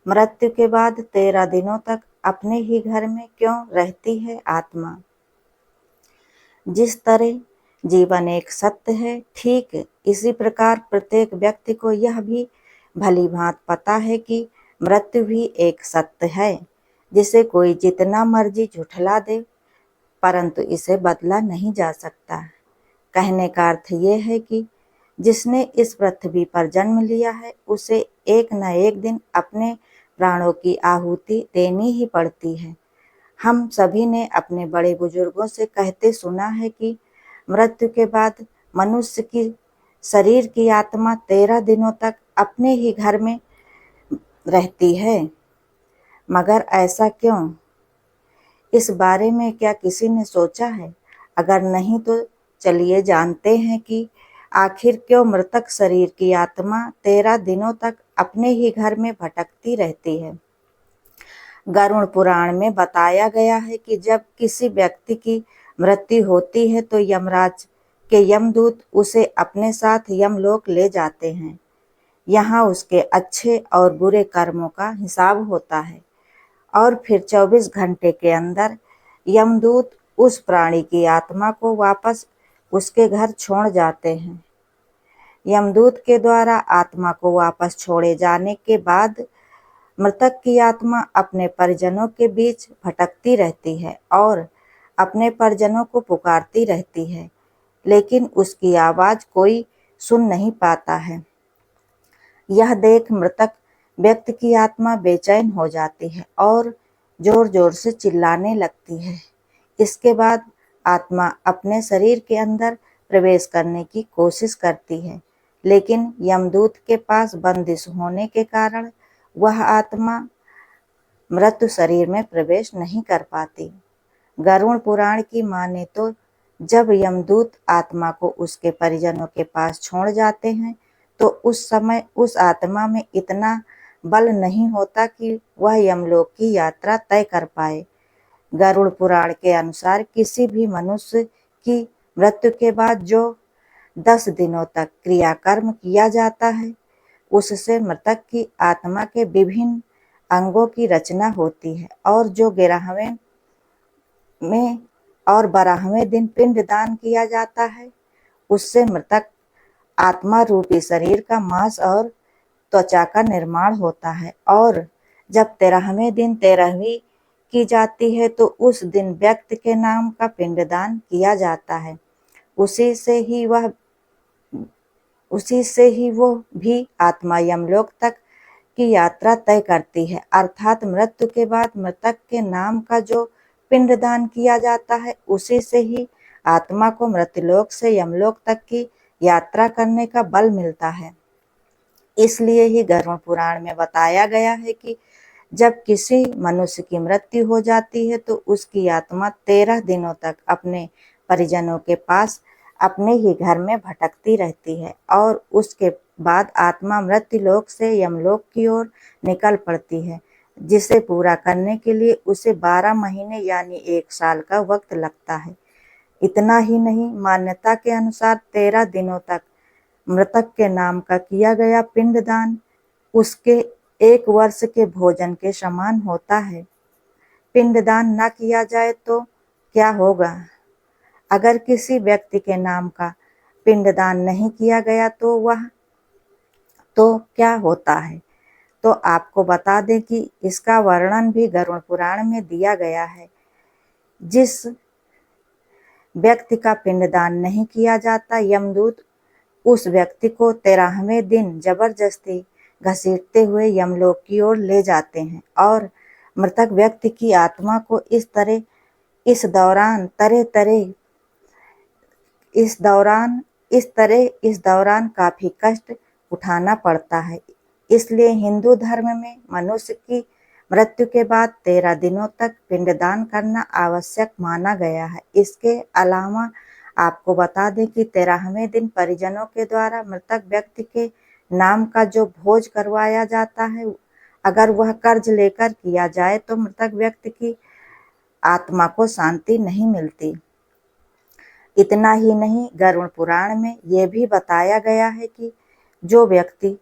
मृत्यु के बाद 13 दिनों तक अपने ही घर में क्यों रहती है आत्मा? जिस तरह जीवन एक सत्य है, ठीक इसी प्रकार प्रत्येक व्यक्ति को यह भी भली भांति पता है कि मृत्यु भी एक सत्य है, जिसे कोई जितना मर्जी झुठला दे, परंतु इसे बदला नहीं जा सकता। कहने का अर्थ ये है कि जिसने इस पृथ्वी पर जन्म लिया है, उसे एक न एक दिन अपने प्राणों की आहुति देनी ही पड़ती है। हम सभी ने अपने बड़े बुजुर्गों से कहते सुना है कि मृत्यु के बाद मनुष्य की शरीर की आत्मा 13 दिनों तक अपने ही घर में रहती है। मगर ऐसा क्यों? इस बारे में क्या किसी ने सोचा है? अगर नहीं तो चलिए जानते हैं कि आखिर क्यों मृतक शरीर की आत्मा 13 दिनों तक अपने ही घर में भटकती रहती है। गरुड़ पुराण में बताया गया है कि जब किसी व्यक्ति की मृत्यु होती है तो यमराज के यमदूत उसे अपने साथ यमलोक ले जाते हैं। यहाँ उसके अच्छे और बुरे कर्मों का हिसाब होता है और फिर 24 घंटे के अंदर यमदूत उस प्राणी की आत्मा को वापस उसके घर छोड़ जाते हैं। यमदूत के द्वारा आत्मा को वापस छोड़े जाने के बाद मृतक की आत्मा अपने परिजनों के बीच भटकती रहती है और अपने परिजनों को पुकारती रहती है, लेकिन उसकी आवाज कोई सुन नहीं पाता है। यह देख मृतक व्यक्ति की आत्मा बेचैन हो जाती है और जोर जोर से चिल्लाने लगती है। इसके बाद आत्मा अपने शरीर के अंदर प्रवेश करने की कोशिश करती है, लेकिन यमदूत के पास बंदिश होने के कारण वह आत्मा मृत्यु शरीर में प्रवेश नहीं कर पाती। गरुड़ पुराण की माने तो जब यमदूत आत्मा को उसके परिजनों के पास छोड़ जाते हैं तो उस समय उस आत्मा में इतना बल नहीं होता कि वह यमलोक की यात्रा तय कर पाए। गरुड़ पुराण के अनुसार किसी भी मनुष्य की मृत्यु के बाद जो 10 दिनों तक क्रियाकर्म किया जाता है, उससे मृतक की आत्मा के विभिन्न अंगों की रचना होती है और जो 11वें में और 12वें दिन पिंडदान किया जाता है, उससे मृतक आत्मा रूपी शरीर का मांस और त्वचा का निर्माण होता है और जब 13वें दिन 13वीं की जाती है तो उस दिन व्यक्ति के नाम का पिंडदान किया जाता है। उसी से ही वो भी आत्मा यमलोक तक की यात्रा तय करती है, अर्थात मृत्यु के बाद मृतक के नाम का जो पिंडदान किया जाता है, उसी से ही आत्मा को मृत्युलोक से यमलोक तक की यात्रा करने का बल मिलता है। इसलिए ही गरुड़ पुराण में बताया गया है कि जब किसी मनुष्य की मृत्यु हो जाती है तो उसकी आत्मा 13 दिनों तक अपने परिजनों के पास अपने ही घर में भटकती रहती है और उसके बाद आत्मा मृत्युलोक से यमलोक की ओर निकल पड़ती है, जिसे पूरा करने के लिए उसे 12 महीने यानी 1 साल का वक्त लगता है। इतना ही नहीं, मान्यता के अनुसार 13 दिनों तक मृतक के नाम का किया गया पिंडदान उसके 1 वर्ष के भोजन के समान होता है। पिंडदान न किया जाए तो क्या होगा? अगर किसी व्यक्ति के नाम का पिंडदान नहीं किया गया तो क्या होता है? तो आपको बता दें कि इसका वर्णन भी गरुड़ पुराण में दिया गया है। जिस व्यक्ति का पिंडदान नहीं किया जाता, यमदूत उस व्यक्ति को 13वें दिन जबरदस्ती घसीटते हुए यमलोक की ओर ले जाते हैं और मृतक व्यक्ति की आत्मा को इस दौरान काफी कष्ट उठाना पड़ता है। इसलिए हिंदू धर्म में मनुष्य की मृत्यु के बाद 13 दिनों तक पिंडदान करना आवश्यक माना गया है। इसके अलावा आपको बता दें कि 13वें दिन परिजनों के द्वारा मृतक व्यक्ति के नाम का जो भोज करवाया जाता है, अगर वह कर्ज लेकर किया जाए तो मृतक व्यक्ति की आत्मा को शांति नहीं मिलती। इतना ही नहीं, गरुड़ पुराण में यह भी बताया गया है कि जो व्यक्ति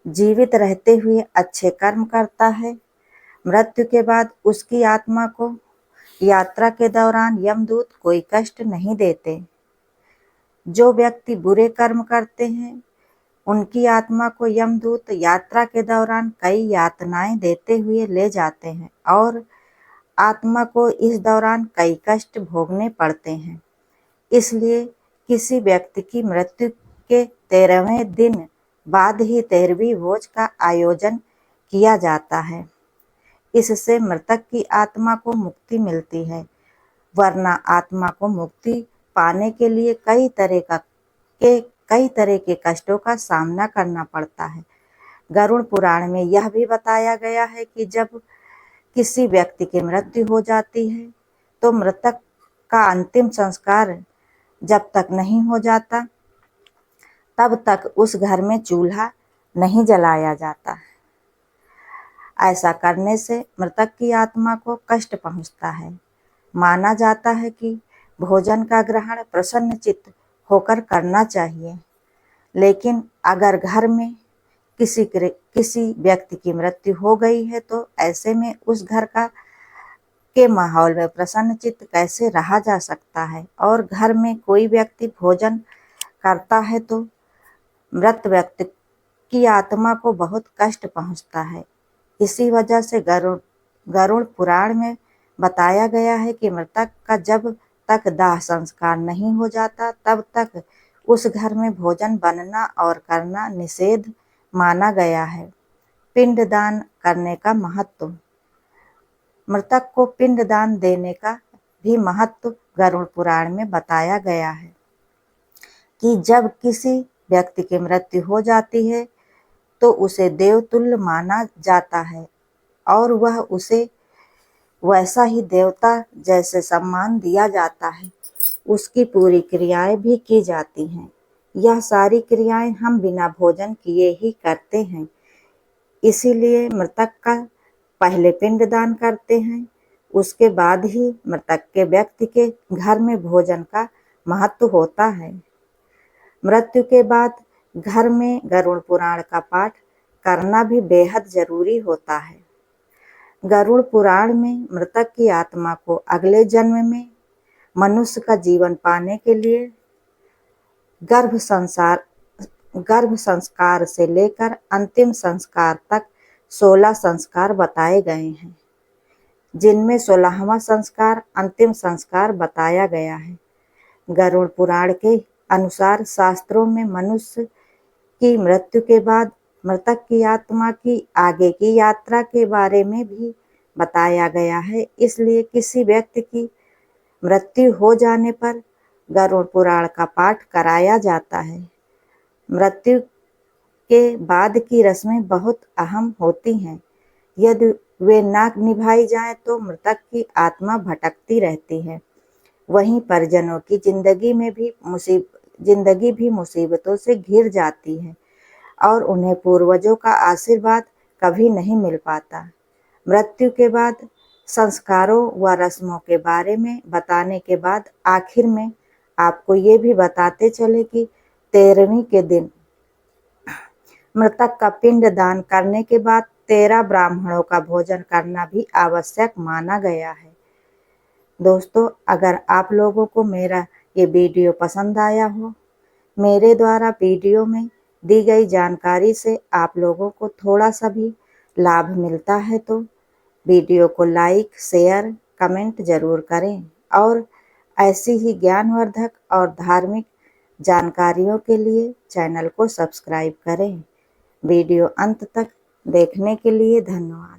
जीवित रहते हुए अच्छे कर्म करता है, मृत्यु के बाद उसकी आत्मा को यात्रा के दौरान यमदूत कोई कष्ट नहीं देते। जो व्यक्ति बुरे कर्म करते हैं, उनकी आत्मा को यमदूत यात्रा के दौरान कई यातनाएं देते हुए ले जाते हैं और आत्मा को इस दौरान कई कष्ट भोगने पड़ते हैं। इसलिए किसी व्यक्ति की मृत्यु के 13वें दिन बाद ही 13वीं भोज का आयोजन किया जाता है। इससे मृतक की आत्मा को मुक्ति मिलती है, वरना आत्मा को मुक्ति पाने के लिए कई तरह के कष्टों का सामना करना पड़ता है। गरुड़ पुराण में यह भी बताया गया है कि जब किसी व्यक्ति की मृत्यु हो जाती है तो मृतक का अंतिम संस्कार जब तक नहीं हो जाता तब तक उस घर में चूल्हा नहीं जलाया जाता। ऐसा करने से मृतक की आत्मा को कष्ट पहुंचता है। माना जाता है कि भोजन का ग्रहण प्रसन्न चित्त होकर करना चाहिए, लेकिन अगर घर में किसी व्यक्ति की मृत्यु हो गई है तो ऐसे में उस घर के माहौल में प्रसन्न चित्त कैसे रहा जा सकता है। और घर में कोई व्यक्ति भोजन करता है तो मृत व्यक्ति की आत्मा को बहुत कष्ट पहुंचता है। इसी वजह से गरुड़ पुराण में बताया गया है कि मृतक का जब तक दाह संस्कार नहीं हो जाता तब तक उस घर में भोजन बनना और करना निषेध माना गया है। पिंडदान करने का महत्व। मृतक को पिंडदान देने का भी महत्व गरुड़ पुराण में बताया गया है कि जब किसी व्यक्ति की मृत्यु हो जाती है तो उसे देवतुल्य माना जाता है और वह उसे वैसा ही देवता जैसे सम्मान दिया जाता है। उसकी पूरी क्रियाएं भी की जाती हैं। यह सारी क्रियाएं हम बिना भोजन किए ही करते हैं। इसीलिए मृतक का पहले पिंडदान करते हैं, उसके बाद ही मृतक के व्यक्ति के घर में भोजन का महत्व होता है। मृत्यु के बाद घर में गरुड़ पुराण का पाठ करना भी बेहद जरूरी होता है। गरुड़ पुराण में मृतक की आत्मा को अगले जन्म में मनुष्य का जीवन पाने के लिए गर्भ संस्कार से लेकर अंतिम संस्कार तक 16 संस्कार बताए गए हैं, जिनमें 16वां संस्कार अंतिम संस्कार बताया गया है। गरुड़ पुराण के अनुसार शास्त्रों में मनुष्य की मृत्यु के बाद मृतक की आत्मा की आगे की यात्रा के बारे में भी बताया गया है। इसलिए किसी व्यक्ति की मृत्यु हो जाने पर गरुड़ पुराण का पाठ कराया जाता है। मृत्यु के बाद की रस्में बहुत अहम होती हैं। यदि वे ना निभाई जाएं तो मृतक की आत्मा भटकती रहती है। वहीं परिजनों की जिंदगी भी मुसीबतों से घिर जाती है और उन्हें पूर्वजों का आशीर्वाद कभी नहीं मिल पाता। मृत्यु के बाद संस्कारों व रस्मों के बारे में बताने के बाद आखिर में आपको ये भी बताते चले कि 13वीं के दिन मृतक का पिंड दान करने के बाद 13 ब्राह्मणों का भोजन करना भी आवश्यक माना गया है। दोस्तों, अगर आप लोगों को मेरा ये वीडियो पसंद आया हो, मेरे द्वारा वीडियो में दी गई जानकारी से आप लोगों को थोड़ा सा भी लाभ मिलता है तो वीडियो को लाइक, शेयर, कमेंट जरूर करें और ऐसी ही ज्ञानवर्धक और धार्मिक जानकारियों के लिए चैनल को सब्सक्राइब करें। वीडियो अंत तक देखने के लिए धन्यवाद।